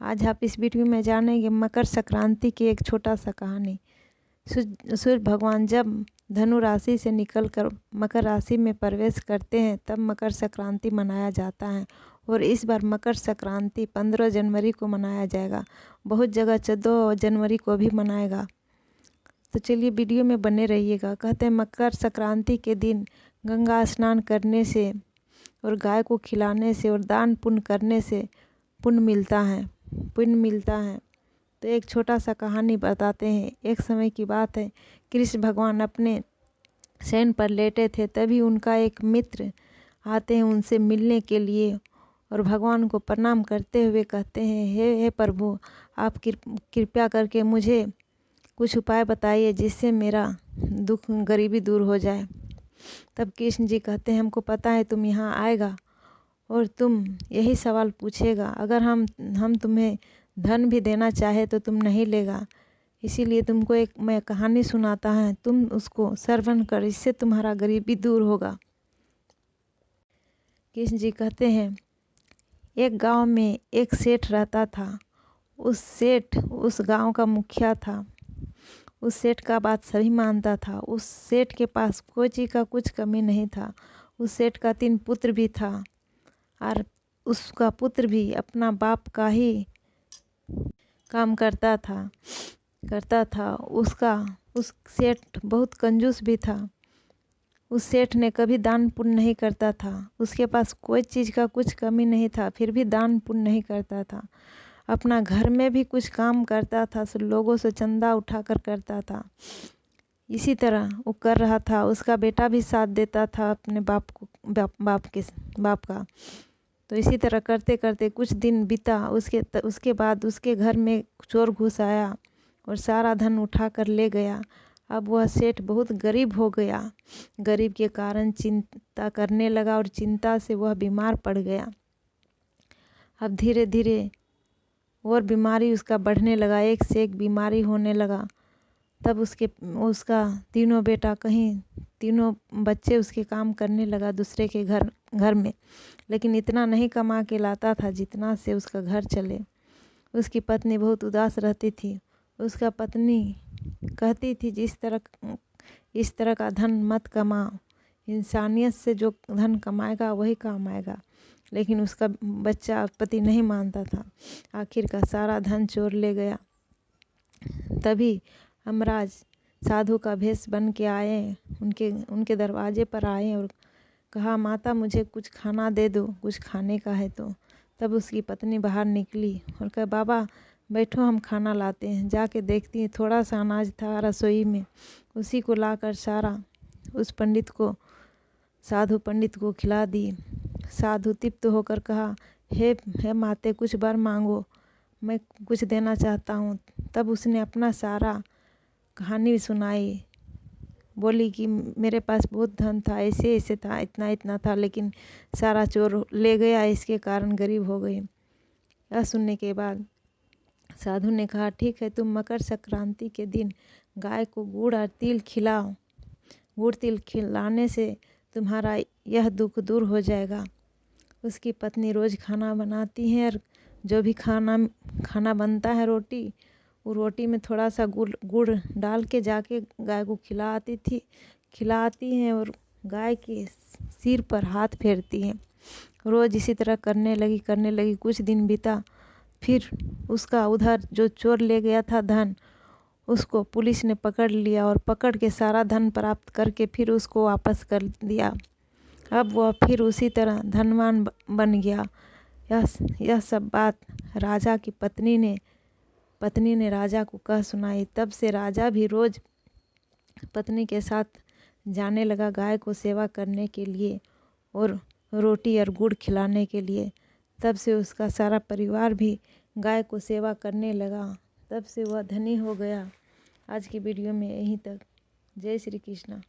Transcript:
आज आप इस वीडियो में जानेंगे मकर संक्रांति की एक छोटा सा कहानी। सूर्य भगवान जब धनु राशि से निकलकर मकर राशि में प्रवेश करते हैं तब मकर संक्रांति मनाया जाता है और इस बार मकर संक्रांति 15 जनवरी को मनाया जाएगा। बहुत जगह 14 जनवरी को भी मनाएगा। तो चलिए वीडियो में बने रहिएगा। कहते हैं मकर संक्रांति के दिन गंगा स्नान करने से और गाय को खिलाने से और दान पुण्य करने से पुण्य मिलता है। तो एक छोटा सा कहानी बताते हैं। एक समय की बात है, कृष्ण भगवान अपने शयन पर लेटे थे, तभी उनका एक मित्र आते हैं उनसे मिलने के लिए और भगवान को प्रणाम करते हुए कहते हैं, हे प्रभु, आप कृपया करके मुझे कुछ उपाय बताइए जिससे मेरा दुख गरीबी दूर हो जाए। तब कृष्ण जी कहते हैं, हमको पता है तुम यहाँ आएगा और तुम यही सवाल पूछेगा। अगर हम तुम्हें धन भी देना चाहे तो तुम नहीं लेगा, इसीलिए तुमको एक मैं कहानी सुनाता है, तुम उसको श्रवण कर, इससे तुम्हारा गरीबी दूर होगा। कृष्ण जी कहते हैं, एक गांव में एक सेठ रहता था। उस सेठ उस गांव का मुखिया था। उस सेठ का बात सभी मानता था। उस सेठ के पास कोई चीज़ का कुछ कमी नहीं था। उस सेठ का 3 पुत्र भी था और उसका पुत्र भी अपना बाप का ही काम करता था। उस सेठ बहुत कंजूस भी था। उस सेठ ने कभी दान पुण्य नहीं करता था। उसके पास कोई चीज़ का कुछ कमी नहीं था, फिर भी दान पुण्य नहीं करता था। अपना घर में भी कुछ काम करता था, सब लोगों से चंदा उठाकर करता था। इसी तरह वो कर रहा था। उसका बेटा भी साथ देता था अपने बाप का। तो इसी तरह करते करते कुछ दिन बीता। उसके बाद उसके घर में चोर घुस आया और सारा धन उठा कर ले गया। अब वह सेठ बहुत गरीब हो गया। गरीब के कारण चिंता करने लगा और चिंता से वह बीमार पड़ गया। अब धीरे धीरे और बीमारी उसका बढ़ने लगा, एक से एक बीमारी होने लगा। तब उसका तीनों बच्चे उसके काम करने लगा दूसरे के घर में, लेकिन इतना नहीं कमा के लाता था जितना से उसका घर चले। उसकी पत्नी बहुत उदास रहती थी। उसका पत्नी कहती थी, इस तरह का धन मत कमाओ, इंसानियत से जो धन कमाएगा वही काम आएगा। लेकिन उसका पति नहीं मानता था। आखिर का सारा धन चोर ले गया। तभी हमराज साधु का भेष बन के आए, उनके दरवाजे पर आए और कहा, माता मुझे कुछ खाना दे दो, कुछ खाने का है। तो तब उसकी पत्नी बाहर निकली और कहा, बाबा बैठो, हम खाना लाते हैं। जाके देखती हैं थोड़ा सा अनाज था रसोई में, उसी को लाकर सारा उस साधु पंडित को खिला दी। साधु तृप्त होकर कहा, हे माते, कुछ वर मांगो, मैं कुछ देना चाहता हूँ। तब उसने अपना सारा कहानी सुनाई। बोली कि मेरे पास बहुत धन था, ऐसे ऐसे था, इतना था, लेकिन सारा चोर ले गया, इसके कारण गरीब हो गई। यह सुनने के बाद साधु ने कहा, ठीक है, तुम मकर संक्रांति के दिन गाय को गुड़ और तिल खिलाओ। गुड़ तिल खिलाने से तुम्हारा यह दुख दूर हो जाएगा। उसकी पत्नी रोज़ खाना बनाती है और जो भी खाना बनता है रोटी, वो रोटी में थोड़ा सा गुड़ डाल के जाके गाय को खिलाती हैं और गाय के सिर पर हाथ फेरती हैं। रोज़ इसी तरह करने लगी। कुछ दिन बीता। फिर उसका उधर जो चोर ले गया था धन, उसको पुलिस ने पकड़ लिया और पकड़ के सारा धन प्राप्त करके फिर उसको वापस कर दिया। अब वह फिर उसी तरह धनवान बन गया। यह सब बात राजा की पत्नी ने राजा को कह सुनाई। तब से राजा भी रोज पत्नी के साथ जाने लगा गाय को सेवा करने के लिए और रोटी और गुड़ खिलाने के लिए। तब से उसका सारा परिवार भी गाय को सेवा करने लगा। तब से वह धनी हो गया। आज की वीडियो में यहीं तक। जय श्री कृष्ण।